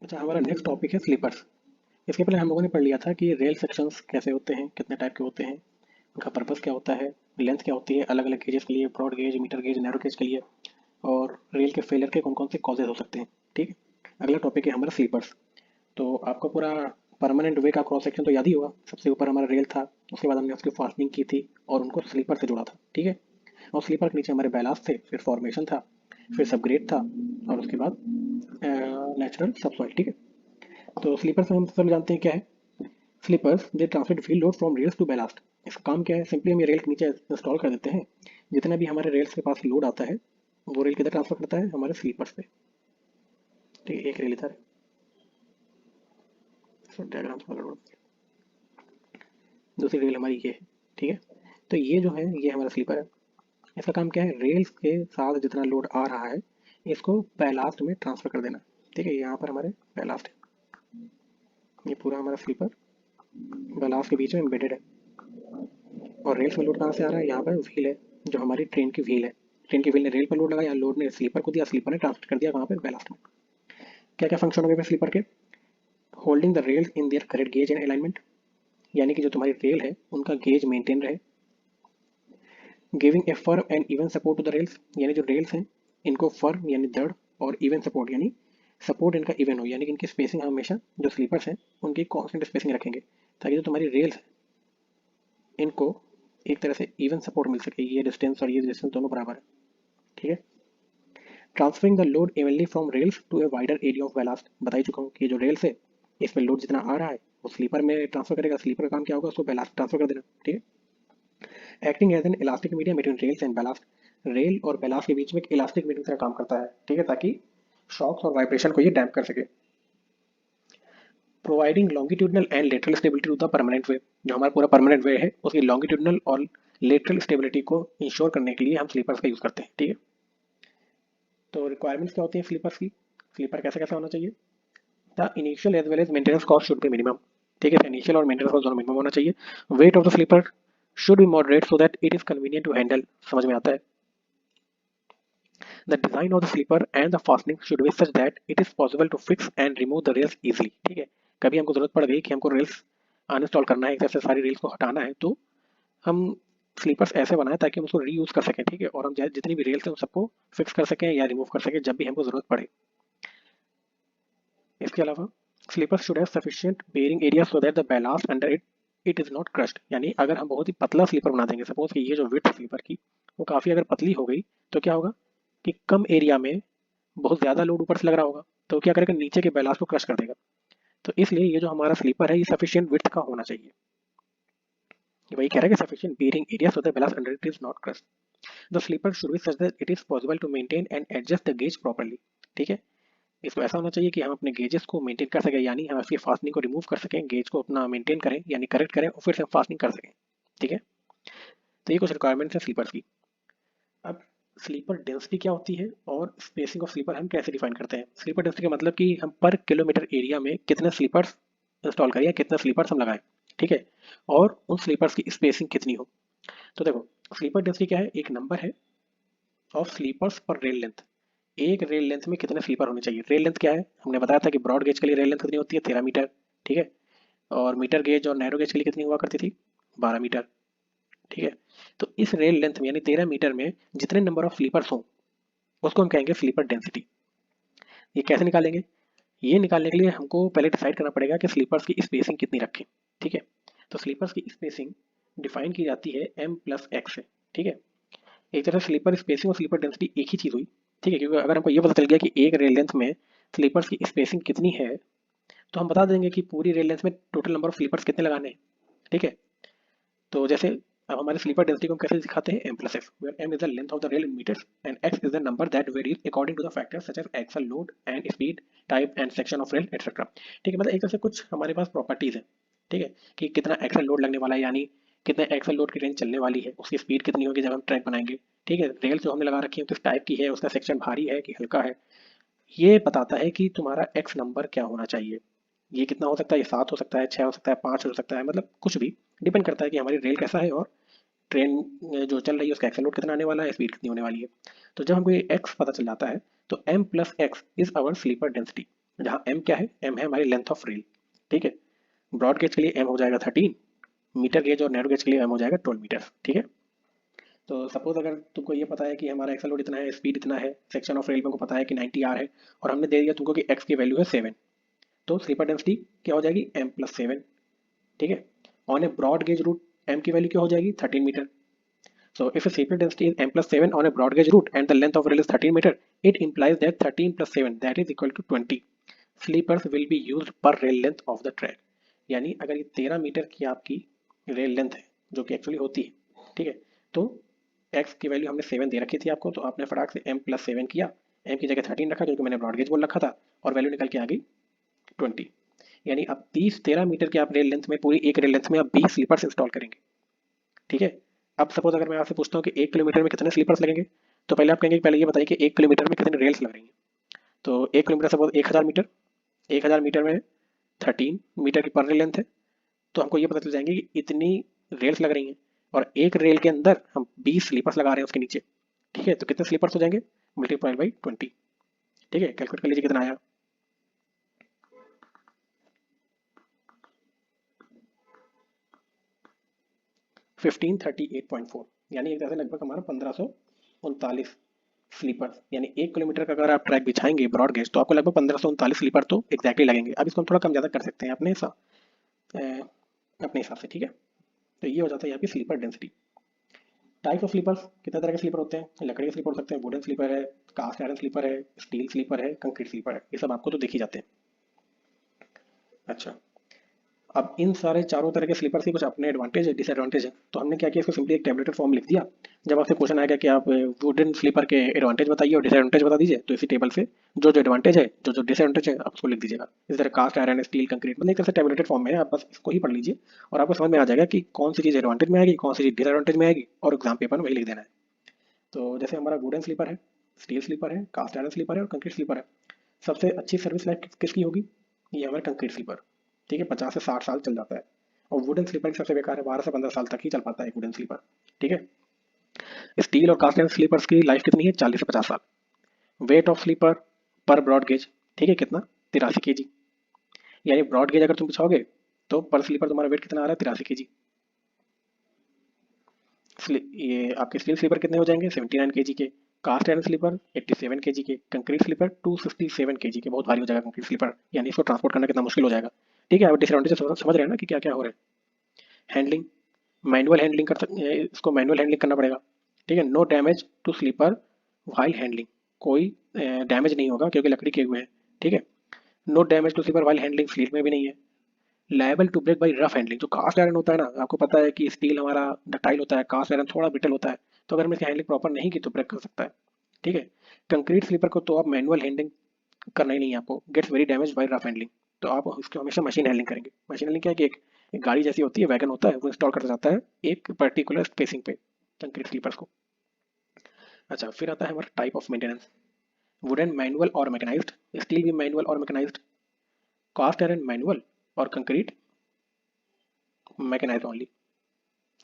अच्छा, हमारा next topic है स्लीपर्स। इसके पहले हम लोगों ने पढ़ लिया था कि रेल सेक्शंस कैसे होते हैं, कितने टाइप के होते हैं, उनका पर्पस क्या होता है, लेंथ क्या होती है अलग अलग गेजेस के लिए, broad gauge, metre gauge, narrow gauge के लिए, और रेल के फेलियर के कौन कौन से कॉजेज हो सकते हैं। ठीक है। अगला टॉपिक है हमारा स्लीपर्स। तो आपका पूरा परमानेंट वे का क्रॉस सेक्शन तो याद ही होगा। सबसे ऊपर हमारा रेल था, उसके बाद हमने उसकी फास्टनिंग की थी और उनको स्लीपर से जोड़ा था। ठीक है। और स्लीपर के नीचे हमारे बैलास्ट थे, फिर फॉर्मेशन था, फिर सबग्रेड था, और उसके बाद नेचुरल सबसॉइल। ठीक है। तो स्लीपर्स हम सब जानते हैं क्या है। Sleepers they transmit wheel load from rails to ballast. इसका काम क्या है, सिंपली हम ये रेल के नीचे इंस्टॉल कर देते हैं। जितना भी हमारे रेल्स के पास लोड आता है वो रेल किधर ट्रांसफर करता है, हमारे स्लीपर्स पे। ठीक है। एक रेल इधर है, डायग्राम थोड़ा गड़बड़, दूसरी रेल हमारी ये है। ठीक है। तो ये जो है ये हमारा स्लीपर है। इसका काम क्या है, रेल्स के साथ जितना लोड आ रहा है इसको बैलास्ट में ट्रांसफर कर देना। ठीक है। यहाँ पर हमारे बैलास्ट है, ये पूरा हमारा स्लीपर बैलास्ट के बीच में एम्बेडेड है। और रेल्स में लोड कहाँ से आ रहा है, यहाँ पर व्हील है, जो हमारी ट्रेन की व्हील है। ट्रेन की व्हील ने रेल पर लोड लगाया, लोड ने स्लीपर को दिया, स्लीपर ने ट्रांसफर कर दिया कहाँ पे, बैलास्ट में। क्या क्या फंक्शन हो गए स्लीपर के, holding the rails in their correct gauge and alignment, यानी कि जो तुम्हारी रेल है उनका गेज मेंटेन रहे। Giving a firm and even support to the rails, यानी जो रेल्स हैं इनको फर्म यानी दृढ़, और इवन सपोर्ट यानी सपोर्ट इनका इवन हो, यानी कि इनकी स्पेसिंग हमेशा जो स्लीपर्स हैं उनकी कांस्टेंट स्पेसिंग रखेंगे, ताकि जो तुम्हारी रेल्स है इनको एक तरह से इवन सपोर्ट मिल सके, ये डिस्टेंस और ये डिस्टेंस दोनों बराबर है। ठीक है। Transferring the load evenly from rails to a wider area of ballast, बता ही चुका हूँ कि जो रेल्स है इसमें लोड जितना आ रहा है वो स्लीपर में ट्रांसफर करेगा, स्लीपर का काम क्या होगा, उसको बैलास्ट ट्रांसफर कर देना। ठीक है। Acting as an elastic medium between rails and ballast, rail और बैलास्ट के बीच में एक इलास्टिक मीडियम की तरह काम करता है। ठीक है, ताकि शॉक्स और वाइब्रेशन को ये डैम्प कर सके। Providing longitudinal and lateral stability to the permanent way, जो हमारा पूरा परमानेंट वे है उसकी लॉन्गिट्यूडनल और लेटरल स्टेबिलिटी को इंश्योर करने के लिए हम स्लीपर्स का यूज करते हैं। ठीक है। तो रिक्वायरमेंट्स क्या होती है स्लीपर्स की, स्लीपर कैसा कैसा होना चाहिए। The initial as well as maintenance cost should be minimum. ठीक है, इनिशियल और मेंटेनेंस कॉस्ट दोनों मिनिमम होना चाहिए। Weight of the sleeper should be moderate so that it is convenient to handle, समझ में आता है। The design of the sleeper and the fastening should be such that it is possible to fix and remove the rails easily. ठीक है। कभी हमको जरूरत पड़ गई कि हमको रेल्स अनइंस्टॉल करना है, जैसे सारी रेल्स को हटाना है, तो हम स्लीपर्स ऐसे बनाए ताकि हम उसको रीयूज कर सकें। ठीक है। और हम जितनी भी रेल्स हैं उन सबको फिक्स कर सकें या रिमूव कर सकें जब भी हमको जरूरत पड़े। इसके अलावा sleepers should have sufficient bearing area so that the ballast under it is not crushed, यानी अगर हम बहुत ही पतला स्लीपर बना देंगे, सपोज कि ये जो विड्थ स्लीपर की वो काफ़ी अगर पतली हो गई, तो क्या होगा कि कम एरिया में बहुत ज़्यादा लोड ऊपर से लग रहा होगा, तो क्या करेगा, नीचे के बैलास्ट को क्रश कर देगा। तो इसलिए ये जो हमारा स्लीपर है ये सफिशिएंट विड्थ का होना चाहिए। वही कह रहा है कि sufficient bearing area so that ballast under it is not crushed. The sleeper should be such that it is possible to maintain and adjust the gauge properly. ठीक है। इसमें ऐसा होना चाहिए कि हम अपने गेजेस को मेंटेन कर सकें, यानी हम इसकी फास्टनिंग को रिमूव कर सकें, गेज को अपना मेंटेन करें यानी करेक्ट करें, और फिर से हम फास्टनिंग कर सकें। ठीक है। तो ये कुछ रिक्वायरमेंट्स हैं स्लीपर्स की। अब स्लीपर डेंसिटी क्या होती है और स्पेसिंग ऑफ स्लीपर हम कैसे डिफाइन करते हैं। स्लीपर डेंसिटी का मतलब कि हम पर किलोमीटर एरिया में कितने स्लीपर्स इंस्टॉल करें या कितने स्लीपर्स हम लगाएं। ठीक है। और उन स्लीपर्स की स्पेसिंग कितनी हो। तो देखो, स्लीपर डेंसिटी क्या है, एक नंबर है ऑफ स्लीपर्स पर रेल लेंथ। एक रेल लेंथ में कितने स्लीपर होने चाहिए। रेल लेंथ क्या है, हमने बताया था कि ब्रॉड गेज के लिए रेल लेंथ कितनी होती है, 13 मीटर। ठीक है। और मीटर गेज और नैरो गेज के लिए कितनी हुआ करती थी, 12 मीटर। ठीक है। तो इस रेल लेंथ में यानी 13 मीटर में जितने नंबर ऑफ स्लीपर्स हों उसको हम कहेंगे स्लीपर डेंसिटी। ये कैसे निकालेंगे, ये निकालने के लिए हमको पहले डिसाइड करना पड़ेगा कि स्लीपर्स की स्पेसिंग कितनी रखें। ठीक है। तो स्लीपर्स की स्पेसिंग डिफाइन की जाती है m+x से। ठीक है। एक तरह स्लीपर स्पेसिंग और स्लीपर डेंसिटी एक ही चीज हुई। ठीक है, क्योंकि अगर हमको ये पता चल गया कि एक रेल लेंथ में स्लीपर्स की स्पेसिंग कितनी है, तो हम बता देंगे कि पूरी रेल लेंथ में टोटल नंबर ऑफ स्लीपर्स कितने लगाने हैं। ठीक है। तो जैसे अब हमारे स्लीपर डेंसिटी को हम कैसे दिखाते हैं, m+x, where m is the length of the rail in meters and x is the number that varies according to the factors such as axle load and speed, type and section of rail etc. ठीक है, मतलब एक तरह से कुछ हमारे पास properties है। ठीक है, कि कितना एक्सल लोड लगने वाला है, यानी कितने एक्सल लोड की ट्रेन चलने वाली है, उसकी स्पीड कितनी होगी जब हम ट्रैक बनाएंगे। ठीक है, रेल जो हमने लगा रखी है किस टाइप की है, उसका सेक्शन भारी है कि हल्का है, ये बताता है कि तुम्हारा एक्स नंबर क्या होना चाहिए। ये कितना हो सकता है, ये 7 हो सकता है, 6 हो सकता है, 5 हो सकता है, मतलब कुछ भी डिपेंड करता है कि हमारी रेल कैसा है और ट्रेन जो चल रही है उसका एक्सल लोड कितना आने वाला है, स्पीड कितनी होने वाली है। तो जब हमको ये एक्स पता चल जाता है तो m+x is our sleeper density. जहाँ एम क्या है, एम है हमारी लेंथ ऑफ रेल, ठीक है। ब्रॉड गेज के लिए एम हो जाएगा 13 मीटर, गेज और नैरो गेज के लिए एम हो जाएगा 12 मीटर, ठीक है। तो सपोज अगर तुमको ये पता है कि हमारा एक्सल लोड इतना है, स्पीड इतना है, सेक्शन ऑफ रेल में को पता है कि 90 आर है, और हमने दे दिया तुमको कि एक्स की वैल्यू है 7, तो स्लीपर डेंसिटी क्या हो जाएगी, एम प्लस 7, ठीक है। On a broad gauge route M की वैल्यू क्या हो जाएगी, 13 मीटर। So if a sleeper density is m plus 7 on a broad gauge route and the length of rail is 13 meter, it implies that 13 plus 7 that is equal to 20 sleepers will be used per rail length of the track। यानी अगर ये 13 metre की आपकी rail length है, जो कि actually होती है, ठीक है, तो x की वैल्यू हमने 7 दे रखी थी आपको, तो आपने फटाक से m प्लस 7 किया, m की जगह 13 रखा क्योंकि मैंने ब्रॉड गेज बोल रखा था, और वैल्यू निकल के आ गई 20। यानी अब 13 मीटर की आप रेल लेंथ में, पूरी एक रेल लेंथ में आप 20 स्लीपर्स इंस्टॉल करेंगे, ठीक है। अब सपोज अगर मैं आपसे पूछता हूँ कि 1 किलोमीटर में कितने स्लीपर्स लगेंगे, तो पहले आप कहेंगे, पहले ये बताइए कि 1 किलोमीटर में कितनी रेल्स लग रही हैं। तो 1 किलोमीटर सपोज 1000 मीटर, 1000 मीटर में 13 मीटर की पर रेल लेंथ है, तो हमको ये पता चल जाएंगे कि इतनी रेल्स लग रही हैं, और एक रेल के अंदर हम 20 स्लीपर्स लगा रहे हैं उसके नीचे, ठीक है। तो कितने स्लीपर्स हो जाएंगे, मल्टीप्लाइड बाई 20, ठीक है। कैलकुलेट कर लीजिए कितना आया। 1538.4, यानी एक तरह से लगभग हमारा 1539 स्लीपर, यानी 1 किलोमीटर का अगर आप ट्रैक बिछाएंगे ब्रॉड गेज, तो आपको लगभग 1539 स्लीपर तो एग्जैक्टली लगेंगे। अब इसको हम थोड़ा कम ज़्यादा कर सकते हैं अपने हिसाब से, ठीक है। तो ये हो जाता है यहाँ की sleeper density. Type of sleepers, कितने तरह के स्लीपर होते हैं, लकड़ी के स्लीपर हो सकते हैं, वुडन स्लीपर है, कास्ट आयरन स्लीपर है, स्टील स्लीपर है, कंक्रीट स्लीपर है, ये सब आपको तो दिख ही जाते हैं। अच्छा, अब इन सारे चारों तरह के स्लीपर्स के कुछ अपने एडवांटेज है, डिसएडवांटेज है। तो हमने क्या किया, इसको सिंपली एक टेबलेटेड फॉर्म लिख दिया। जब आपसे क्वेश्चन आएगा कि आप वुडन स्लीपर के एडवांटेज बताइए और डिसएडवांटेज बता दीजिए, तो इसी टेबल से जो जो एडवांटेज है, जो जो डिसएडवांटेज है, आप उसको लिख दीजिएगा। इस तरह कास्ट आयरन, स्टील, कंक्रीट, मतलब एक तरह से टेबलेटेड फॉर्म में है, आप बस इसको ही पढ़ लीजिए और आपको समझ में आ जाएगा कि कौन सी चीज़ एडवांटेज में आएगी, कौन सी चीज़ डिसएडवांटेज में आएगी, और एग्जाम पेपर में वही लिख देना है। तो जैसे हमारा वुडन स्लीपर है, स्टील स्लीपर है, कास्ट आयरन स्लीपर है और कंक्रीट स्लीपर है। सबसे अच्छी सर्विस लाइफ किसकी होगी, ये हमारे कंक्रीट स्लीपर, ठीक है, 50 से 60 साल चल जाता है। और वुडन स्लीपर सबसे बेकार है, 12 से 15 साल तक ही चल पाता है वुडन स्लीपर, ठीक है। स्टील और कास्ट आयरन स्लीपर्स की लाइफ कितनी है, 40 से 50 साल। वेट ऑफ स्लीपर पर ब्रॉड गेज, ठीक है, कितना, 83 kg। यानी ब्रॉड गेज अगर तुम बिछाओगे तो पर स्लीपर तुम्हारा वेट कितना आ रहा है, 83 kg। ये आपके स्टील स्लीपर कितने हो जाएंगे, 79 kg के। कास्ट आयरन स्लीपर 87 kg के। कंक्रीट स्लीपर 257 kg के, बहुत भारी हो जाएगा कंक्रीट स्लीपर, यानी इसको ट्रांसपोर्ट करना कितना मुश्किल हो जाएगा, ठीक है। अब डिसएडवांटेज समझ रहे हैं ना कि क्या क्या हो रहा है। हैंडलिंग, मैनुअल हैंडलिंग कर सकते हैं, इसको मैनुअल हैंडलिंग करना पड़ेगा, ठीक है। No damage to sleeper while handling, कोई डैमेज नहीं होगा क्योंकि लकड़ी के हुए हैं, ठीक है। No damage to sleeper while handling sleep में भी नहीं है। Liable to break by rough handling, जो कास्ट आयरन होता है ना, आपको पता है कि स्टील हमारा डक्टाइल होता है, कास्ट आयरन थोड़ा ब्रिटल होता है, तो अगर मैं इसकी हैंडलिंग प्रॉपर नहीं की तो ब्रेक कर सकता है, ठीक है। कंक्रीट स्लीपर को तो आप मैनुअल हैंडलिंग करना ही नहीं है आपको, gets very damage by rough handling, तो आप इसको हमेशा मशीन हैंडलिंग करेंगे। मशीन हैंडलिंग क्या है कि एक गाड़ी जैसी होती है, वैगन होता है, वो इंस्टॉल करता जाता है एक पर्टिकुलर स्पेसिंग पे कंक्रीट स्लीपर्स को। अच्छा, फिर आता है हमारा type of maintenance. Wooden manual और मैकेनाइज्ड, स्टील भी मैनुअल और मैकेनाइज्ड, कास्ट आयरन मैनुअल और कंक्रीट मैकेनाइज्ड ओनली,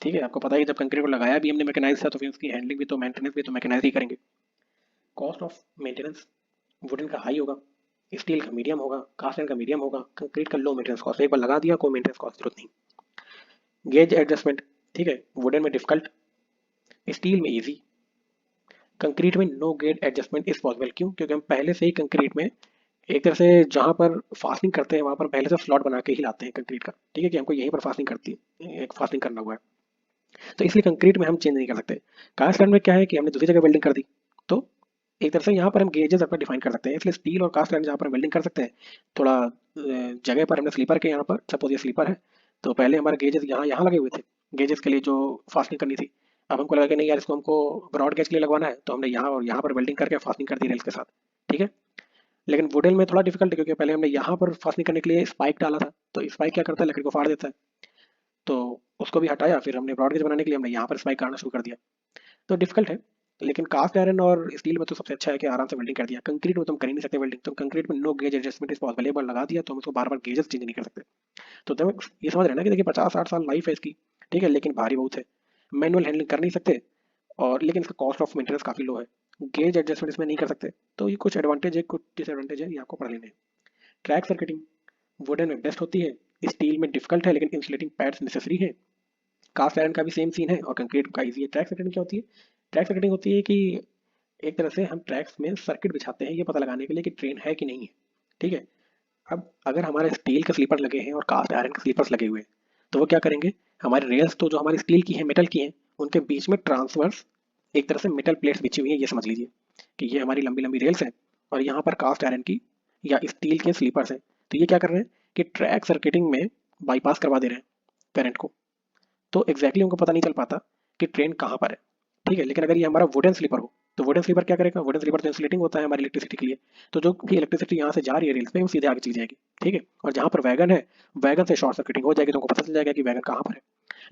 ठीक है। आपको पता है जब कंक्रीट को लगाया भी हमने मैकेनाइज था, तो फिर उसकी हैंडलिंग भी तो मेंटेनेंस भी तो मैकेनाइज ही करेंगे। कॉस्ट ऑफ मेंटेनेंस, वुडन का हाई होगा, स्टील का मीडियम होगा, कास्ट आयरन का मीडियम होगा, कंक्रीट का लो मेंटेनेंस कॉस्ट, एक बार लगा दिया कोई मेंटेनेंस कॉस्ट जरूरत नहीं। गेज एडजस्टमेंट, ठीक है, वुडन में डिफिकल्ट, स्टील में इजी, कंक्रीट में no gauge adjustment is possible. क्यों, क्योंकि हम पहले से ही कंक्रीट में एक तरह से जहाँ पर फास्टिंग करते हैं वहाँ पर पहले से स्लॉट बना के ही लाते हैं कंक्रीट का, ठीक है, कि हमको यहीं पर फास्टिंग करती एक फास्टिंग करना हुआ है, तो इसलिए कंक्रीट में हम चेंज नहीं कर सकते। कास्ट आयरन में क्या है कि हमने दूसरी जगह वेल्डिंग कर दी, तो एक तरह से यहाँ पर हम गेजेस अपना डिफाइन कर सकते हैं, इसलिए स्टील और कास्ट आयरन जहाँ पर हम वेल्डिंग कर सकते हैं, थोड़ा जगह पर हमने स्लीपर के यहाँ पर, सपोज ये स्लीपर है, तो पहले हमारे गेजेस यहाँ यहाँ लगे हुए थे गेजेस के लिए जो फास्टिंग करनी थी। अब हमको लगा कि नहीं यार, इसको हमको ब्रॉड गेज के लिए लगवाना है, तो हमने यहाँ और यहाँ पर वेल्डिंग करके फास्टिंग कर दी रेल्स के साथ, ठीक है। लेकिन वुडन में थोड़ा डिफिकल्ट है क्योंकि पहले हमने यहाँ पर फास्टिंग करने के लिए स्पाइक डाला था, तो स्पाइक क्या करता है, लकड़ी को फाड़ देता है, तो उसको भी हटाया, फिर हमने ब्रॉड गेज बनाने के लिए हमने यहाँ पर स्पाइक काटना शुरू कर दिया। तो डिफिकल्ट है। लेकिन कास्ट आयरन और स्टील में तो सबसे अच्छा है कि आराम से वेल्डिंग कर दिया। कंक्रीट में तुम कर ही नहीं सकते वेल्डिंग, तो कंक्रीट में no gauge adjustment is possible, एक बार लगा दिया तो हम उसको बार बार गेजेस चेंज नहीं कर सकते। तो तुम ये समझ रहे हैं ना कि देखिए 50-60 साल लाइफ है इसकी, ठीक है, लेकिन भारी बहुत है, मैनुअल हैंडलिंग कर नहीं सकते, और लेकिन इसका कॉस्ट ऑफ मेंटेनेंस काफी लो है, गेज एडजस्टमेंट इसमें नहीं कर सकते। तो ये कुछ एडवांटेज है, कुछ डिसएडवांटेज है, ये आपको पढ़ लेने हैं। ट्रैक सर्किटिंग वुडन में बेस्ट होती है, स्टील में डिफिकल्ट है लेकिन इंसुलेटिंग पैड्स नेसेसरी है। कास्ट आयरन का भी सेम सीन है और कंक्रीट का इजी है। ट्रैक सर्किटिंग क्या होती है? ट्रैक सर्किटिंग होती है कि एक तरह से हम ट्रैक्स में सर्किट बिछाते हैं ये पता लगाने के लिए कि ट्रेन है कि नहीं है। ठीक है। अब अगर हमारे स्टील के स्लीपर लगे हैं और कास्ट आयरन के स्लीपर्स लगे हुए हैं तो वो क्या करेंगे, हमारी रेल्स तो जो हमारी स्टील की है, मेटल की है, उनके बीच में ट्रांसवर्स एक तरह से मेटल प्लेट्स बिछी हुई है, ये समझ लीजिए कि ये हमारी लंबी लंबी रेल्स हैं और यहाँ पर कास्ट आयरन की या स्टील के स्लीपर्स हैं। तो ये क्या कर रहे हैं कि ट्रैक सर्किटिंग में बाईपास करवा दे रहे हैं करंट को। तो एग्जैक्टली उनको पता नहीं चल पाता कि ट्रेन कहाँ पर है। ठीक है। लेकिन अगर ये हमारा वुडन स्लीपर हो तो वुडन स्लीपर क्या करेगा, वुडन स्लीपर तो इंसुलेटिंग होता है हमारी इलेक्ट्रिसिटी के लिए, तो जो भी इलेक्ट्रिसिटी यहाँ से जा रही है रेल्स पे वो सीधे आगे चली जाएगी। ठीक है। और जहाँ पर वैगन है, वैगन से शॉर्ट सर्किटिंग हो जाएगी तो उनको पता चल जाएगा कि वैगन कहाँ पर है।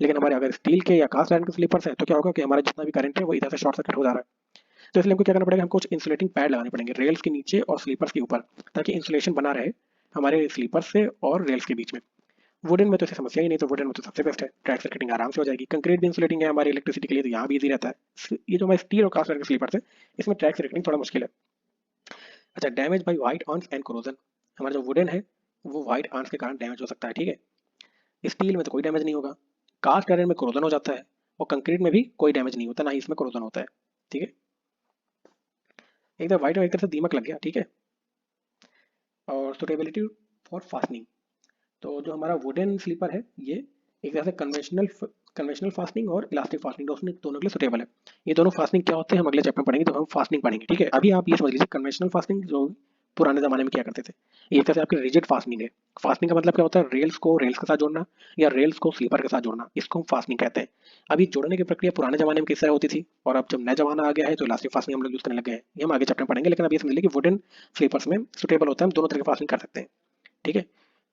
लेकिन हमारे अगर स्टील के या कास्ट आयरन के स्लीपर्स हैं तो क्या होगा कि हमारा जितना भी करंट है वो इधर से शॉर्ट सर्किट हो जा रहा है। तो इसलिए हमको क्या करना पड़ेगा, हमको कुछ इंसुलेटिंग पैड लगाने पड़ेंगे रेल्स के नीचे और स्लीपर्स के ऊपर, ताकि इंसुलेशन बना रहे हमारे स्लीपर्स से और रेल्स के बीच में। वुडन में तो ऐसी समस्या ही नहीं, तो वुडन में तो सबसे बेस्ट है, ट्रैक सर्किटिंग आराम से हो जाएगी। कंक्रीट भी इंसुलेटिंग है हमारी इलेक्ट्रिसिटी के लिए तो यहाँ भी इजी रहता है। ये जो हमारे स्टील और कास्ट आयरन के स्लीपर्स है इसमें ट्रैक सर्किटिंग थोड़ा मुश्किल है। अच्छा, damage by white ants and corrosion. हमारा जो वुडन है वो व्हाइट आंस के कारण डैमेज हो सकता है। ठीक है। स्टील में तो कोई डैमेज नहीं होगा, कास्ट आयरन में कोरोजन हो जाता है और कंक्रीट में भी कोई डैमेज नहीं होता, ना ही इसमें कोरोजन होता है। ठीक है। एक तरफ व्हाइट और एक तरफ से दीमक लग गया। ठीक है। और सुटेबिलिटी फॉर फास्टनिंग, तो जो हमारा वुडन स्लीपर है ये एक तरह से कन्वेंशनल फास्टनिंग और इलास्टिक फास्टनिंग दोनों के लिए सुटेबल है। ये दोनों फास्टनिंग क्या होते हैं हम अगले चैप्टर में पढ़ेंगे, तो हम फास्टनिंग पढ़ेंगे। ठीक है। अभी आप ये समझ लीजिए कन्वेंशनल फास्टनिंग जो पुराने जमाने में क्या करते थे, ये एक तरह से आपकी रिजिड फास्टनिंग है। फास्टनिंग का मतलब क्या होता है, रेल्स को रेल्स के साथ जोड़ना या रेल्स को स्लीपर के साथ जोड़ना, इसको हम फास्टनिंग कहते हैं। अभी जोड़ने की प्रक्रिया पुराने जमाने में किस तरह होती थी और अब जब नया जमाना आ गया है तो इलास्टिक फास्टनिंग हम लोग यूज करने लगे हैं, ये हम आगे चैप्टर में पढ़ेंगे। लेकिन अभी ये समझ लीजिए कि वुडन स्लीपर्स में सुटेबल होता है, हम दोनों तरह की फास्टनिंग कर सकते हैं। ठीक है।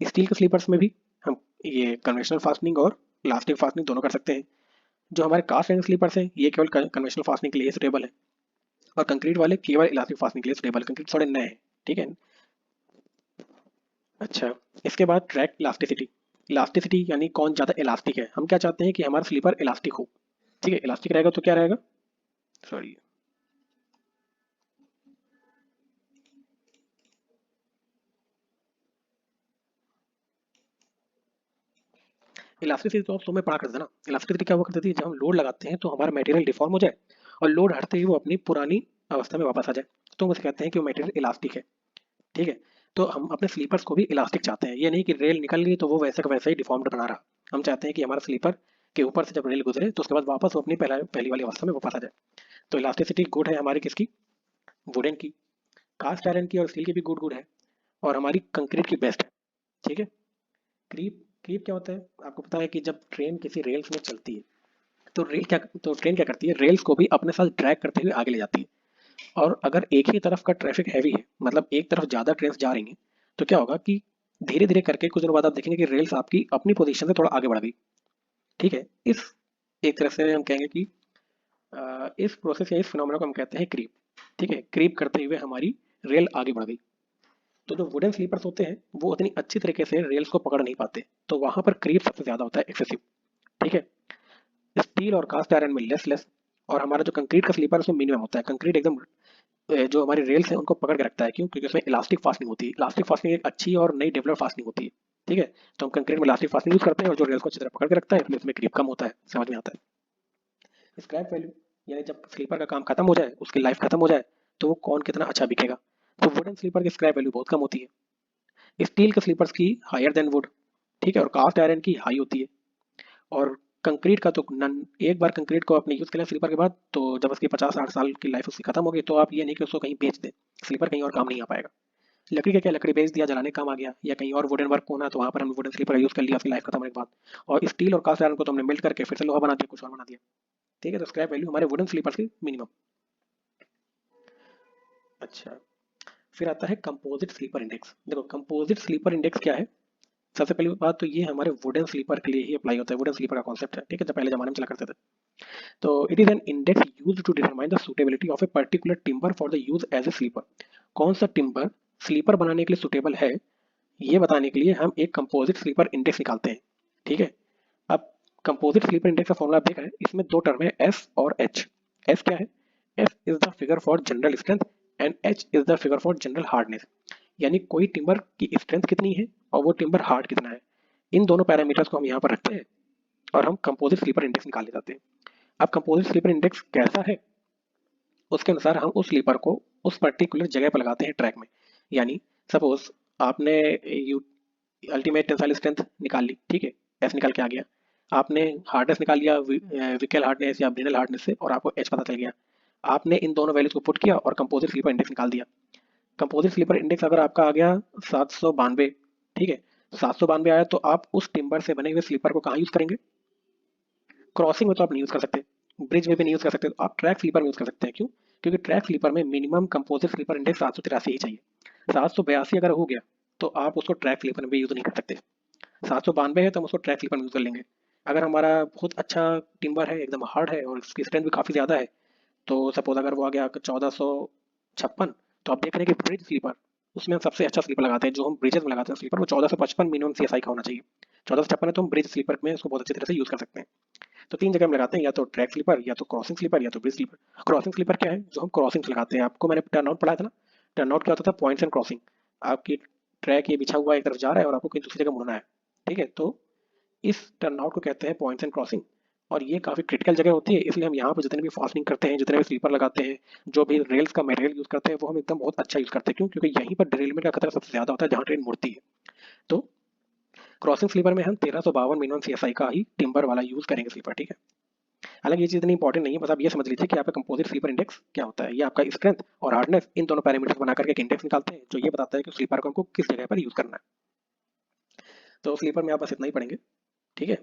स्टील के स्लीपर्स में भी हम ये कन्वेंशनल फास्टनिंग और इलास्टिक फास्टनिंग दोनों कर सकते हैं। जो हमारे कास्ट आयरन स्लीपर्स हैं ये केवल कन्वेंशनल फास्टनिंग के लिए सुटेबल है और कंक्रीट वाले केवल इलास्टिक फास्टनिंग के लिए सुटेबल। कंक्रीट थोड़े नए हैं। ठीक है। अच्छा, इसके बाद ट्रैक इलास्टिसिटी। इलास्टिसिटी यानी कौन ज़्यादा इलास्टिक है। हम क्या चाहते हैं कि हमारा स्लीपर इलास्टिक हो। ठीक है। इलास्टिक रहेगा तो क्या रहेगा, सॉरी, इलास्टिसिटी तो आप में पढ़ा करते थे ना। इलास्टिसिटी क्या हुआ करती थी, जब हम लोड लगाते हैं तो हमारा मटेरियल डिफॉर्म हो जाए और लोड हटते ही वो अपनी पुरानी अवस्था में वापस आ जाए, तो हम उसे कहते हैं कि वो मटेरियल इलास्टिक है। ठीक है। तो हम अपने स्लीपर्स को भी इलास्टिक चाहते हैं, ये नहीं कि रेल निकल गई तो वो वैसे का वैसा ही डिफॉर्म्ड बना रहा। हम चाहते हैं कि हमारा स्लीपर के ऊपर से जब रेल गुजरे तो उसके बाद वापस वो अपनी पहली वाली अवस्था में वापस आ जाए। तो इलास्टिसिटी गुड है हमारी किसकी, वुडन की। कास्ट आयरन की और स्टील की भी गुड गुड है और हमारी कंक्रीट की बेस्ट है। ठीक है। क्रीप क्रीप क्या होता है, आपको पता है कि जब ट्रेन किसी रेल्स में चलती है तो ट्रेन क्या करती है, रेल्स को भी अपने साथ ड्रैग करते हुए आगे ले जाती है। और अगर एक ही तरफ का ट्रैफिक हैवी है, मतलब एक तरफ ज़्यादा ट्रेन जा रही हैं, तो क्या होगा कि धीरे धीरे करके कुछ दिनों बाद आप देखेंगे कि रेल्स आपकी अपनी पोजीशन से थोड़ा आगे बढ़ गई। ठीक है। इस एक तरह से हम कहेंगे कि इस प्रोसेस या इस फिनोमेना को हम कहते हैं क्रीप। ठीक है। क्रीप करते हुए हमारी रेल आगे बढ़ गई। तो जो वुडन स्लीपर्स होते हैं वो उतनी अच्छी तरीके से रेल्स को पकड़ नहीं पाते, तो वहां पर क्रीप सबसे ज्यादा होता है, एक्सेसिव। ठीक है। स्टील और कास्ट आयरन में लेस लेस, और हमारा जो कंक्रीट का स्लीपर है उसमें मिनिमम होता है। कंक्रीट एकदम जो हमारी रेल्स है उनको पकड़ के रखता है, क्यों, क्योंकि उसमें इलास्टिक फास्टनिंग होती है। इलास्टिक फास्टनिंग एक अच्छी और नई डेवलप फास्टनिंग होती है। ठीक है। तो हम कंक्रीट में इलास्टिक फास्टनिंग यूज करते हैं और जो रेल्स को अच्छी तरह पकड़ के रखता है, इसलिए उसमें क्रीप कम होता है, समझ में आता है। स्क्रैप वैल्यू, यानी जब स्लीपर का काम खत्म हो जाए, उसकी लाइफ खत्म हो जाए, तो वो कौन कितना अच्छा बिकेगा। तो वुडन स्लीपर की स्क्रैप वैल्यू बहुत कम होती है, स्टील के स्लीपर्स की हायर देन वुड। ठीक है। और कास्ट आयरन की हाई होती है। और कंक्रीट का तो नन, एक बार कंक्रीट को आपने यूज किया स्लीपर के बाद, तो जब उसकी 50-60 साल की लाइफ उसकी खत्म हो गई तो आप ये नहीं कि उसको कहीं बेच दें, स्लीपर कहीं और काम नहीं आ पाएगा। लकड़ी का क्या, लकड़ी बेच दिया, जलाने काम आ गया, या कहीं और वुडन वर्क होना तो वहां पर हम वुडन स्लीपर का यूज कर लिया उसकी लाइफ खत्म होने के बाद। और स्टील और कास्ट आयरन को तो हमने मेल्ट करके फिर से लोहा बना दिया, कुछ और बना दिया। ठीक है। तो स्क्रैप वैल्यू हमारे वुडन स्लीपर्स की मिनिमम। अच्छा, फिर आता है कंपोजिट स्लीपर इंडेक्स। देखो कंपोजिट स्लीपर इंडेक्स क्या है। सबसे पहली बात तो ये हमारे वुडन स्लीपर के लिए ही अप्लाई होता है, वुडन स्लीपर का कॉन्सेप्ट है। ठीक है। जब पहले जमाने में चला करते थे, तो it is an index used to determine the suitability of a particular timber for the use as a sleeper. कौन सा टिम्बर स्लीपर बनाने के लिए सुटेबल है, ये बताने के लिए हम एक कंपोजिट स्लीपर इंडेक्स निकालते हैं। ठीक है। अब कंपोजिट स्लीपर इंडेक्स का फॉर्मूला आप देख रहे हैं, इसमें दो टर्म है, एफ और एच। एफ क्या है, F is the figure for general strength and H is the figure for general hardness. यानी कोई टिम्बर की स्ट्रेंथ कितनी है और वो टिम्बर हार्ड कितना है। इन दोनों पैरामीटर्स को हम यहाँ पर रखते हैं और हम कंपोजिट स्लीपर इंडेक्स निकाल ले जाते हैं। अब कंपोजिट स्लीपर इंडेक्स कैसा है, उसके अनुसार हम उस स्लीपर को उस पर्टिकुलर जगह पर लगाते हैं ट्रैक में। यानी सपोज आपने यू अल्टीमेट टेंसाइल स्ट्रेंथ निकाल ली, ठीक है, एस निकल के आ गया। आपने हार्डनेस निकाल लिया विकल हार्डनेस या ब्रिनल हार्डनेस से, और आपको एच पता चल गया। आपने इन दोनों वैल्यूज को पुट किया और कंपोजिट स्लीपर इंडेक्स निकाल दिया। कंपोजिट स्लीपर इंडेक्स अगर आपका आ गया 792, ठीक है, 792 आया, तो आप उस टिम्बर से बने हुए स्लीपर को कहाँ यूज करेंगे? क्रॉसिंग में तो आप नहीं यूज कर सकते, ब्रिज में भी नहीं यूज कर सकते, तो आप ट्रैक स्लीपर में यूज कर सकते हैं। क्यों? क्योंकि ट्रैक स्लीपर में मिनिमम कंपोजिट स्लीपर इंडेक्स 783 ही चाहिए। 782 अगर हो गया तो आप उसको ट्रैक स्लीपर में भी यूज नहीं कर सकते। 792 है तो हम उसको ट्रैक स्लीपर में यूज कर लेंगे। अगर हमारा बहुत अच्छा टिम्बर है, एकदम हार्ड है और उसकी स्ट्रेंथ भी काफी ज्यादा है, तो सपोज अगर वो आ गया 1456, तो आप देख रहे हैं कि ब्रिज स्लीपर, उसमें हम सबसे अच्छा स्लीपर लगाते हैं, जो हम ब्रिजेस में लगाते हैं स्लीपर, वो 1455 मिनिमम सीएसआई का होना चाहिए। 1456 है तो हम ब्रिज स्लीपर में उसको बहुत अच्छी तरह से यूज कर सकते हैं। तो तीन जगह हम लगाते हैं, या तो ट्रैक स्लीपर, या तो क्रॉसिंग स्लीपर, या तो ब्रिज स्लीपर। क्रॉसिंग स्लीपर क्या है? जो हम क्रॉसिंग लगाते हैं। आपको मैंने टर्न आउट पढ़ाया था ना, टर्न आउट क्या होता था? Points and crossing. आपकी ट्रैक ये बिछा हुआ एक तरफ जा रहा है और आपको कहीं दूसरी जगह मुड़ना है, ठीक है, तो इस टर्न आउट को कहते हैं पॉइंट्स एंड क्रॉसिंग। और ये काफी क्रिटिकल जगह होती है, इसलिए हम यहाँ पर जितने भी फास्टनिंग करते हैं, जितने भी स्लीपर लगाते हैं, जो भी रेल्स का मटेरियल यूज करते हैं, वो हम एकदम बहुत अच्छा यूज करते हैं। क्यों? क्योंकि यहीं पर डिरेलमेंट का खतरा सबसे ज्यादा होता है, जहाँ ट्रेन मुड़ती है। तो क्रॉसिंग स्लीपर में हम 1352 मिनिमम सीएसआई का ही टिम्बर वाला यूज करेंगे स्लीपर, ठीक है। हालांकि ये चीज इतनी इंपॉर्टेंट नहीं है, बस आप ये समझ लीजिए कि आपका कंपोजिट स्लीपर इंडेक्स क्या होता है। ये आपका स्ट्रेंथ और हार्डनेस, इन दोनों पैरामीटर्स बना करके एक इंडेक्स निकालते हैं, जो ये बताता है कि स्लीपर को हमको किस जगह पर यूज करना है। तो स्लीपर में आप बस इतना ही पढ़ेंगे, ठीक है।